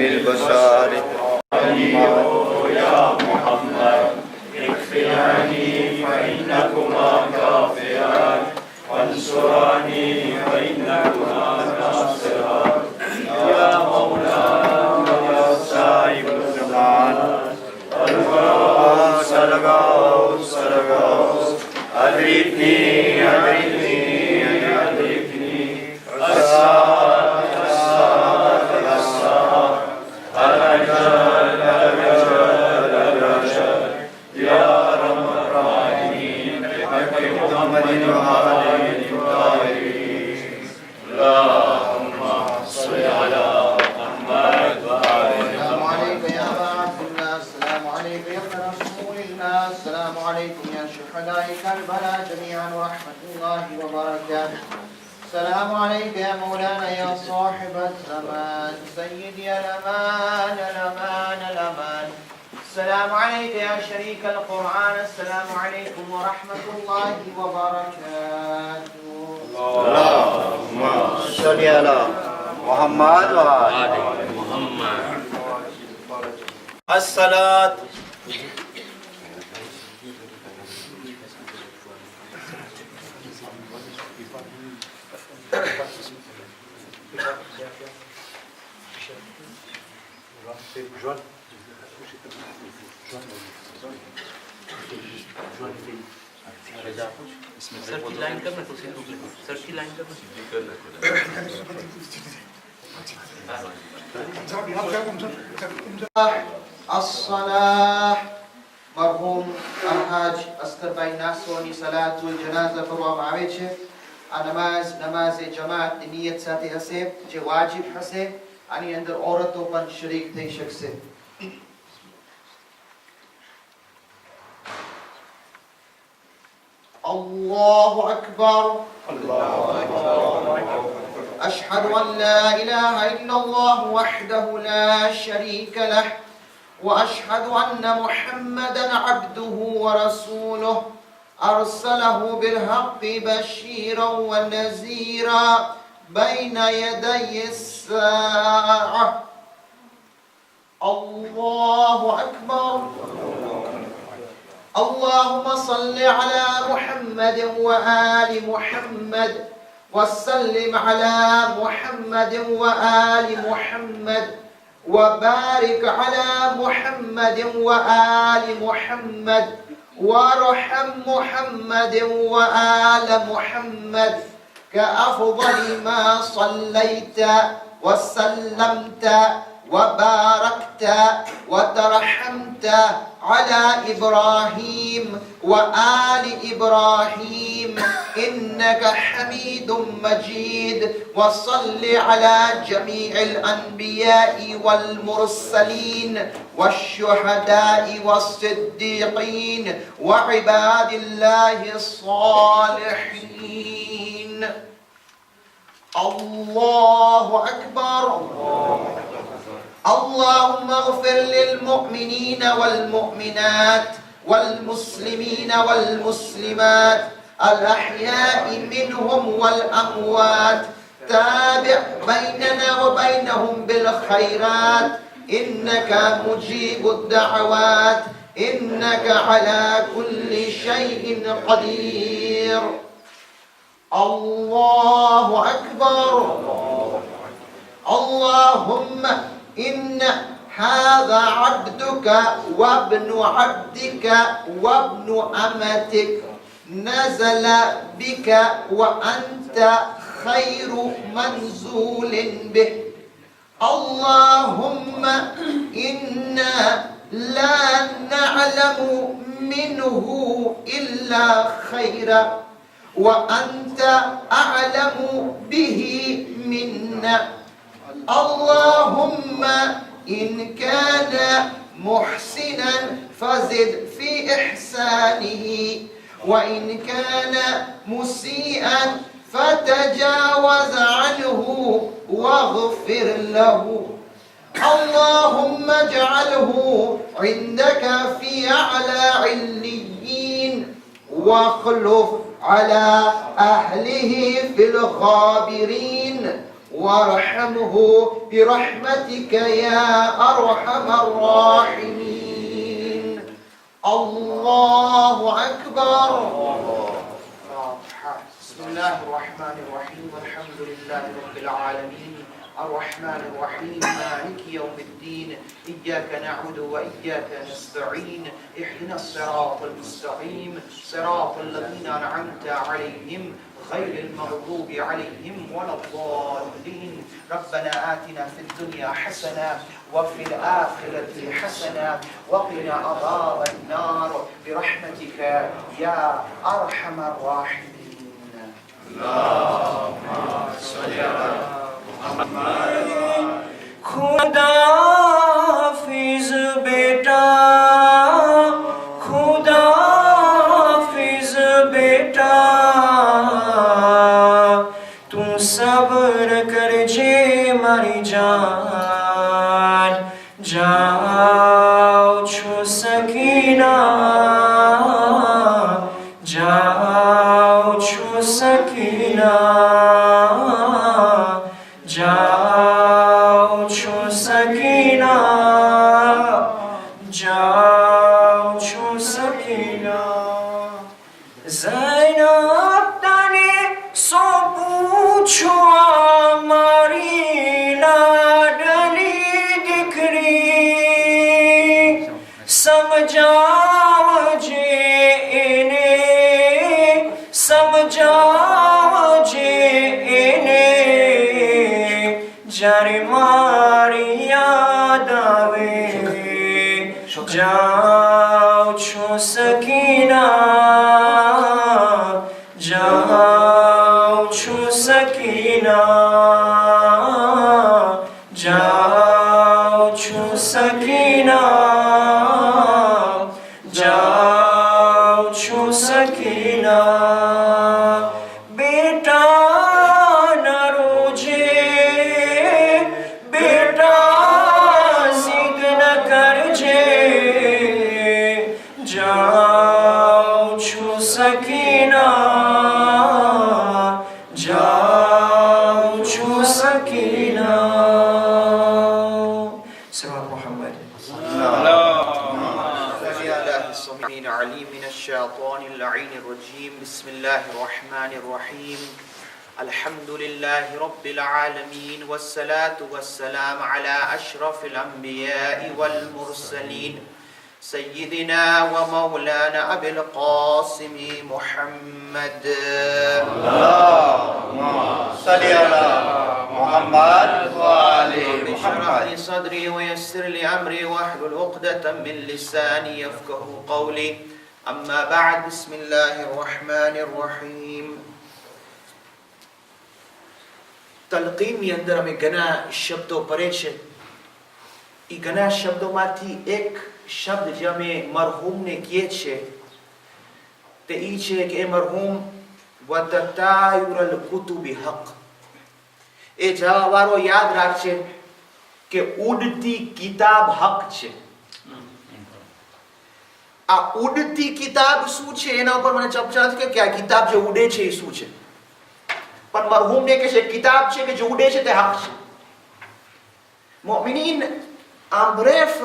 البشر يا محمد اكفياني فإنكما كافيان وانصراني فإنكما ناصران يا مولانا يا صاحب الزمان الغوث الغوث الغوث أدركني أدركني أدركني الساعة الساعة الساعة الأجل الأجل الأجل يا رب الراحمين بحق محمد وآله الطاهرين اللهم صل على محمد وآل السلام عليك يا أبا عبد الله، السلام عليك يا ابن رسول الله، السلام عليكم يا شهداء كربلاء جميعا ورحمة الله وبركاته. السلام عليك يا مولانا يا صاحب الزمان سيدي الأمان الأمان الأمان. السلام عليك يا شريك القرآن، السلام عليكم ورحمة الله وبركاته. اللهم صل على محمد وآل محمد. الصلاة sir की line करना तो सर की लाइन करना الصلاة مرحوم الحاج اسکر بای ناسونی صلاة الجنازة پروا معوید شه. نماز جماعت نیت ساتي هسه چې واجب هسه اني اندر عورتو پن شریک થઈ શકશે. الله أكبر. أشهد أن لا إله إلا الله وحده لا شريك له وأشهد أن محمدا عبده ورسوله أرسله بالحق بشيرا ونذيرا بين يدي الساعة. الله أكبر. اللهم صل على محمد وآل محمد وسلم على محمد وآل محمد وبارك على محمد وآل محمد وارحم محمد وآل محمد كأفضل ما صليت وسلمت وباركت وترحمت على إبراهيم وآل إبراهيم إنك حميد مجيد. وصل على جميع الأنبياء والمرسلين والشهداء والصديقين وعباد الله الصالحين. الله أكبر. اللهم اغفر للمؤمنين والمؤمنات والمسلمين والمسلمات الأحياء منهم والأموات. تابع بيننا وبينهم بالخيرات إنك مجيب الدعوات إنك على كل شيء قدير. الله أكبر. اللهم إن هذا عبدك وابن عبدك وابن أمتك نزل بك وأنت خير منزول به. اللهم إنا لا نعلم منه إلا خيرا وأنت أعلم به منا. اللهم إن كان محسنا فزد في إحسانه وإن كان مسيئا فتجاوز عنه واغفر له. اللهم اجعله عندك في أعلى عليين واخلف على أهله في الغابرين وارحمه برحمتك يا أرحم الراحمين. الله أكبر. بسم الله الرحمن الرحيم. الحمد لله رب العالمين الرحمن الرحيم مالك يوم الدين. إياك نعبد وإياك نستعين. اهدنا الصراط المستقيم صراط الذين أنعمت عليهم غير المغضوب عليهم ولا الضالين. ربنا آتنا في الدنيا حسنة وفي الآخرة حسنة وقنا عذاب النار برحمتك يا أرحم الراحمين. اللهم صل على محمد. खुदा हाफिज बेटा, खुदा हाफिज बेटा, तू सब्र कर जे मारी जान, जाओ छो सकीना, जाओ छो सकीना, जाओ छो सकीना, जाओ छो सकीना. ज़ैनब तने सो पूछो मारी लाडली दिकरी, समझाओ जे इने, समझाओ जे इने, जारे मारी याद आवे, जाओ छो सकीना, जाओ छो सकीना, जाओ छो सकीना, जाओ छो सकीना. बेटा न रोजे, बेटा जिद न करजे, जाओ छो सकीना, जाओ छो सकीना. सल्लल्लाहु मुहम्मद. السميع العليم من الشيطان اللعين الرجيم. بسم الله الرحمن الرحيم. الحمد لله رب العالمين والصلاة والسلام على أشرف الأنبياء والمرسلين سيدنا ومولانا أبي القاسم محمد. اللهم صل على محمد وآل اشرح محمد. لي صدري ويسر لي أمري واحلل عقدة من لساني يفقه قولي. أما بعد. بسم الله الرحمن الرحيم. તલકીન ની અંદર અમે ઘણા શબ્દો પરે છે. એ ઘણા શબ્દોમાંથી એક શબ્દ જે અમે મરહૂમને કહીએ છીએ તે ઈ છે કે એ મરહૂમ વતતાયુરલ કુતુબી હક. એ જવાવાળો યાદ રાખશે કે ઉડતી કિતાબ હક છે. આ ઉડતી કિતાબ શું છે એના ઉપર મને ચર્ચા છે કે આ કિતાબ જે ઉડે છે એ શું છે. પણ મરહૂમ ને કહે છે કિતાબ છે કે જે ઉડે છે તે હક છે. મોમિનીન આમ્બ્રેફ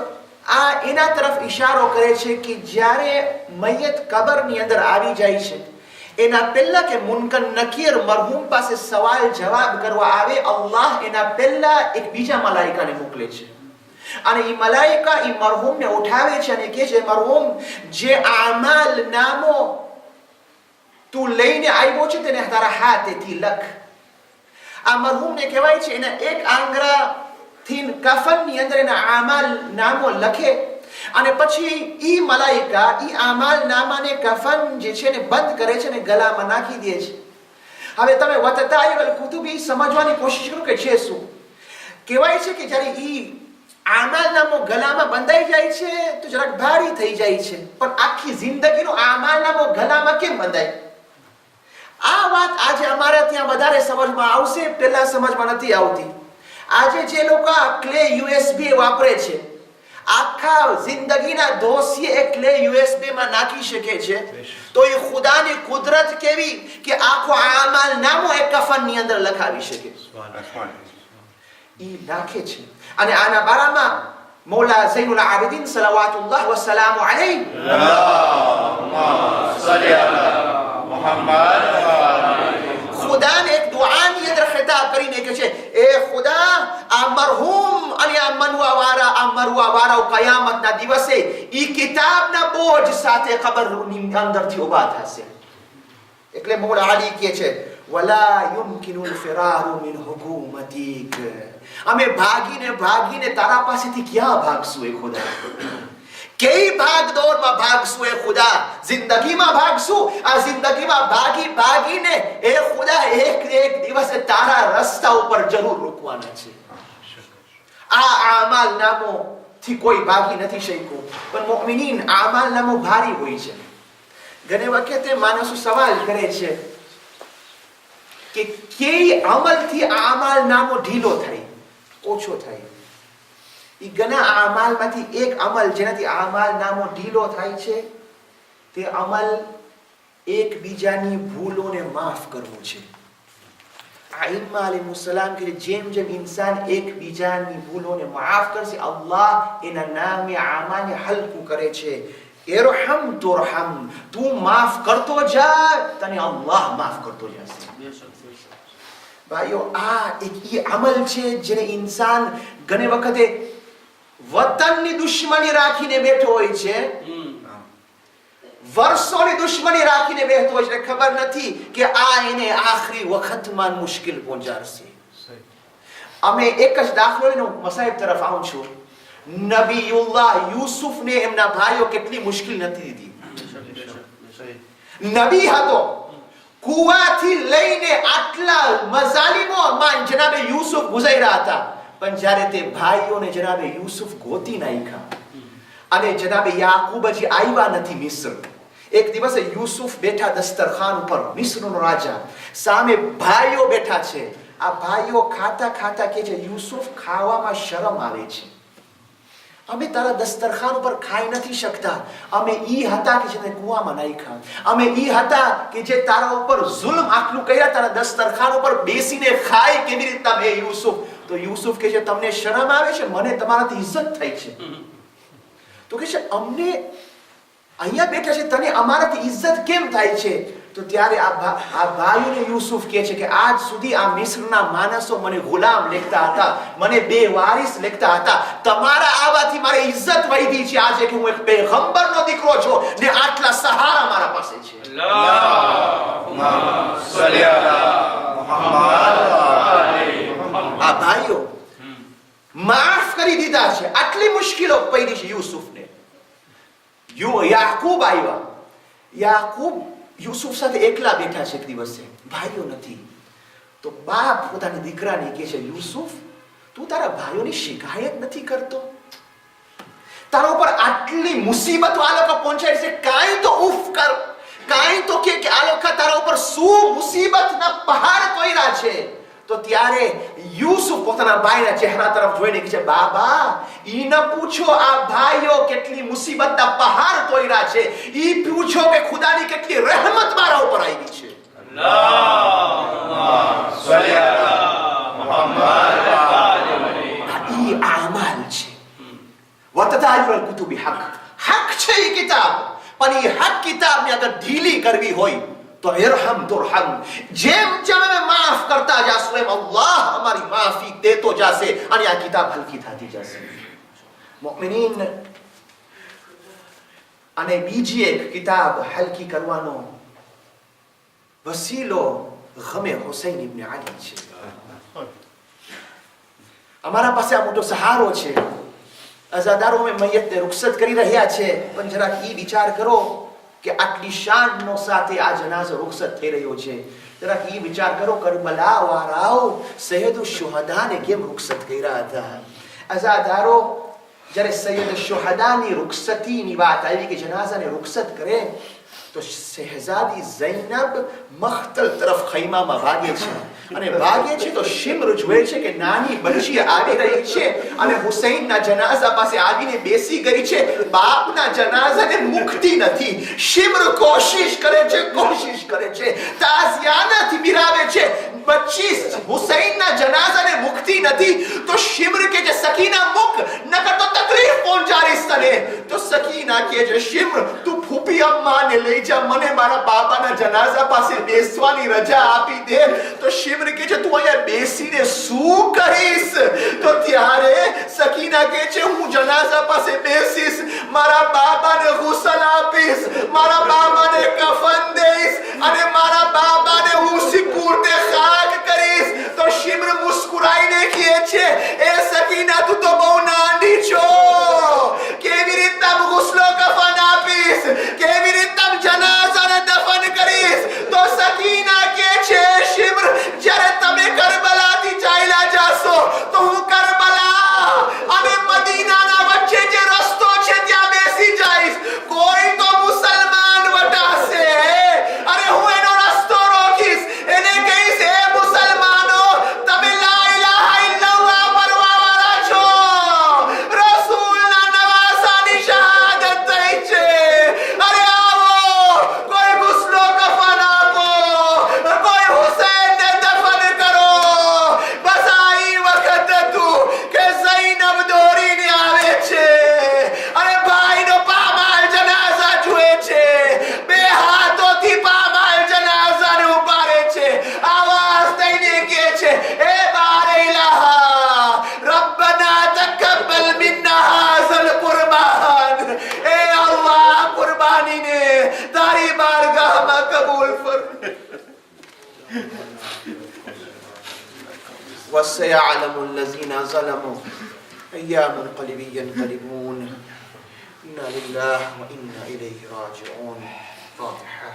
આ એના તરફ ઈશારો કરે છે કે જ્યારે મયત કબરની અંદર આવી જાય છે એના પહેલા કે મુનકર નકીર મરહૂમ પાસે સવાલ જવાબ કરવા આવે, અલ્લાહ એના પહેલા એક બીજા મલાઈકાને મોકલે છે અને એ મલાઈકા એ મરહૂમને ઉઠાવે છે અને કહે છે મરહૂમ જે આમાલ નામો તું લઈને આવ્યો છે તેને તારા હાથેથી લખ. આ મરહૂમને કહેવાય છે એના એક આંગળા થી કફનની અંદર એના આમાલ નામો લખે અને પછી ઈ મલાઈકા ઈ આમાલ નામાને કફન જે છે ને બંધ કરે છે ને ગળામાં નાખી દે છે. હવે તમે વતતાયુલ કુતુબી સમજવાની કોશિશ કરો કે છે શું. કહેવાય છે કે જ્યારે ઈ આમાલ નામો ગળામાં બંધાઈ જાય છે તો જરાક ભારી થઈ જાય છે, પણ આખી જિંદગીનો આમાલ નામો ગળામાં કેમ બંધાય? આ વાત આજે અમારા ત્યાં વધારે સમજમાં આવશે, પહેલા સમજમાં નથી આવતી. આજે જે લોકો ક્લે યુએસબી વાપરે છે, આખા જિંદગીના દોષી એકલે USB માં નાખી શકે છે, તો એ ખુદાની કુદરત કેવી કે આખો આમાલ નામો એક કફનની અંદર લખાવી શકે. ઈ નાખે છે. અને આના બારામાં મૌલા ઝૈનુલ આબિદીન સલાવાતુલ્લાહ વસલામુ અલૈહ ખુદાને એક દુઆની અંદર ખિતાબ કરીને કહે છે, એ ખુદા આ મરહૂમ અને આ મરવાવાળા કયામતના દિવસે ઈ કિતાબના બોજ સાથે કબરની અંદરથી ઊભા થશે. એટલે મૌલા અલી કહે છે, વલા યુમકિનુલ ફિરારુ મિન હુકુમતિક, અમે ભાગીને તારા પાસેથી ક્યાં ભાગશું એ ખુદા? કઈ ભાગદોડમાં ભાગશું એ ખુદા? જિંદગીમાં ભાગશું. આ જિંદગીમાં ભાગીને એ ખુદા એક દિવસે તારા રસ્તા ઉપર જરૂર રોકવાના છે. આ આમાલ નામો થી કોઈ ભાગી નથી શક્યું. પણ મુઅમિનીન આમાલ નામો ભારી હોય છે. ઘણી વખતે માણસો સવાલ કરે છે કે કઈ અમલથી આમાલ નામો ઢીલો થાય, ઓછો થાય? ઈ ઘણા અમલમાંથી એક અમલ જેનાથી આમાલ નામો ઢીલો થાય છે, તે અમલ એકબીજાની ભૂલોને માફ કરવું છે. આઈમ્મા અલૈહિસ્સલામ કે જેમ ઇન્સાન એકબીજાની ભૂલોને માફ કરશે, અલ્લાહ એના નામે આમાલને હલકું કરે છે. ઇરહમ તુરહમ, તું માફ કરતો જા, તને અલ્લાહ માફ કરતો જશે. ભાઈઓ, આ એક ઈ અમલ છે જેને ઇન્સાન ઘણી વખતે વતનની દુશ્મની રાખીને બેઠો હોય છે, વર્ષોની દુશ્મની રાખીને બેઠો હોય છે, ખબર નથી કે આ એને આખરી વખતમાં મુશ્કેલ પહોંચાડશે. અમે એક જ દાખલો લઈને મસાઈબ તરફ આવું છું. નબીયુલ્લાહ યુસુફને એમના ભાઈઓ કેટલી મુશ્કેલ નથી દીધી. નબી હતો, કુવાથી લઈને આટલા મઝાલિમોમાં જનાબે યુસુફ ગુજાર્યા હતા, પણ જ્યારે તે ભાઈઓને જનાબે યુસુફ ગોતી નાખ્યા અને જનાબે યાકૂબ હજી આવ્યા નથી મિસ્ર. એક દિવસે યુસુફ બેઠા દસ્તરખાન ઉપર, મિસ્રનો રાજા, સામે ભાઈઓ બેઠા છે. આ ભાઈઓ ખાતા કે છે, યુસુફ ખાવામાં શરમ આવે છે, અમે તારા દસ્તરખાન ઉપર ખાઈ નથી શકતા. અમે ઈ હતા કે જેને કુવામાં નાખ્યા, અમે ઈ હતા કે જે તારા ઉપર જુલ્મ આટલું કર્યા, તારા દસ્તરખાન ઉપર બેસીને ખાય કેવી રીતના બે યુસુફ? તો યુસુફ કહે છે, તમને શરમ આવે છે? મને તમારાથી ઇજ્જત થાય છે. તો કહે છે, અમને અહીંયા બેઠા છે, તને અમારાથી ઇજ્જત કેમ થાય છે? તો ત્યારે આ ભાઈઓને યુસુફ કહે છે કે આજ સુધી આ મિસ્રના માણસો મને ગુલામ લેખતા હતા, મને બેવારિસ લેખતા હતા. તમારા આવવાથી મારી ઇજ્જત વધી છે. આજે કે હું એક પૈગંબરનો દીકરો છું ને આટલા સહારા મારા પાસે છે. આ ભાઈઓ માફ કરી દીધા છે. આટલી મુશ્કેલો પડી છે યુસુફને. યાકૂબ આવ્યા. યાકૂબ યુસુફ સાથે એકલા બેઠા છે. એક દિવસે ભાઈઓ નથી, તો બાપ પોતાના દીકરાને કહે છે, યુસુફ, તું તારા ભાઈઓની શિકાયત નથી કરતો? તારા ઉપર આટલી મુસીબતો આ લોકો પહોંચાડે છે, કાંઈ તો ઉફ કર, કાંઈ તો કે આ લોકો તારા ઉપર શું મુસીબતના પહાડ તોડ્યા છે. તો ત્યારે યુસુફ પોતાના ભાઈના ચહેરા તરફ જોઈને કહે છે, બાબા, ઈ ન પૂછો આ ભાઈઓ કેટલી મુસીબતના પહાડ તોડ્યા છે, ઈ પૂછો કે ખુદાની કેટલી રહેમત મારા ઉપર આવી છે. ઈ આમાલ છે. વતદાયુલ કુતુબી હક, હક છે ઈ કિતાબ, પણ ઈ હક કિતાબને અગર ઢીલી કરવી હોય તો ઇરહમ તુરહમ, જેમ અમે માફ કરતા જાશું એમ અલ્લાહ અમારી માફી દેતો જશે અને આ કિતાબ હલકી થતી જશે. મુઅમિનીન, અને બીજી એક કિતાબ હલકી કરવાનો વસીલો ગમે હુસૈન ઇબ્ન અલી છે. અમારા પાસે આ મોટો સહારો છે. અઝાદારો અમે મૈયતને રૂખસત કરી રહ્યા છે, પણ જરાક ઈ વિચાર કરો કે આટલી શાનનો સાથે આ જનાઝો રૂખસત થઈ રહ્યો છે. જરાક ઈ વિચાર કરો, કરબલા વાળાઓ સૈયદ શુહદાને કેમ રૂખસત કર્યા હતા. અઝાદારો, જ્યારે સૈયદ શુહદાની રૂખસતીની વાત આવી કે જનાઝાને રૂખસત કરે, તો શહેઝાદી ઝૈનબ મખ્તલ તરફ ખૈમામાં ભાગે છે. અને ભાગે છે તો શિમ્ર જોવે છે કે નાની બચ્ચી આવી રહી છે અને હુસૈનના જનાઝા પાસે આવીને બેસી ગઈ છે. બાપના જનાઝાને મુકતી નથી. શિમ્ર કોશિશ કરે છે, તાઝિયાનાથી બિરાવે છે. બચ્ચી હુસૈનના જનાઝાને મુકતી નથી તો શિમ્ર કે જે સકીના મુક નકર તો તકલીફ પહોંચાડીશ તને. તો સકીના કે જે શિમ્ર તું ફૂફી અમ્માને લઈ જા, મને મારા બાબાના જનાઝા પાસે બેસવાની રજા આપી દે. તો શિમ્ર કે છે તું અહીંયા બેસીને શું કરીશ? તો ત્યારે સકીના કે છે હું જનાઝા પાસે બેસીશ, મારા બાબાને ગુસલ આપીશ, મારા બાબાને કફન દઈશ અને મારા બાબાને હું સિપુર્દે ખાક કરીશ. તો શિમ્ર મુસ્કુરાઈને કહે છે એ સકીના તું તો બહુ નાની છો, કેવી રીતે ગુસલો કફન આપીશ, કેવી રીતે જનાઝાને દફન કરીશ? તો સકીના કે છે શિમ્ર જ્યારે તમે કરબલાથી ચાલ્યા જાશો તો હું કરબલા અને મદીનાના વચ્ચે જે રસ્તો છે ત્યાં બેસી જઈશ. કોઈ તો મુસલમાન વટાશે અને હું એનો રસ્તો રોકીશ, એને કહીશ એ મુસલમાનો તમે લા ઇલાહા ઇલ્લલ્લાહ પરવાવાળા છો, રસૂલના નવાસાની શહાદત થઈ છે. અરે આવો કોઈ ગુસ્લો કફન આપો, કોઈ હુસૈનને દફન કરો. બસ આઈ વખત હતું કે ઝૈનબ દોડીને આવે છે અને ભાઈનો પામાલ જનાઝા જુએ છે, બે હાથોથી પામાલ જનાઝાને ઉપાડે છે, આવાજ દઈને કહે છે એ બારે ઇલાહા રબ્બના તકબ્બલ મિન્ના હાઝલ કુરબાન. એ અલ્લાહ કુરબાનીને તારી બારગાહમાં કબૂલ ફરમાય. وسيعلم الذين ظلموا أي منقلب ينقلبون. إنا لله وإنا إليه راجعون. فاتحة.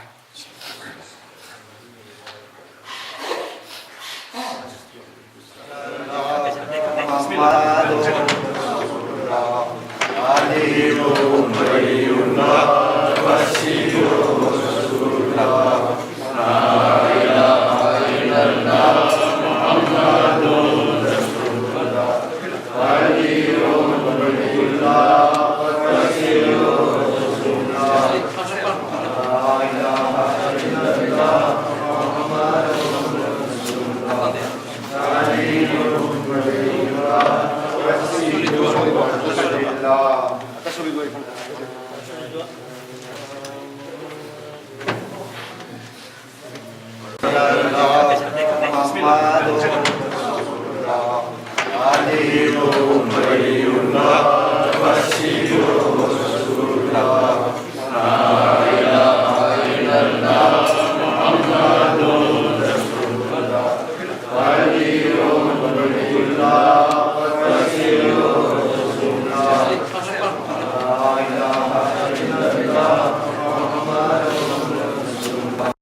Ali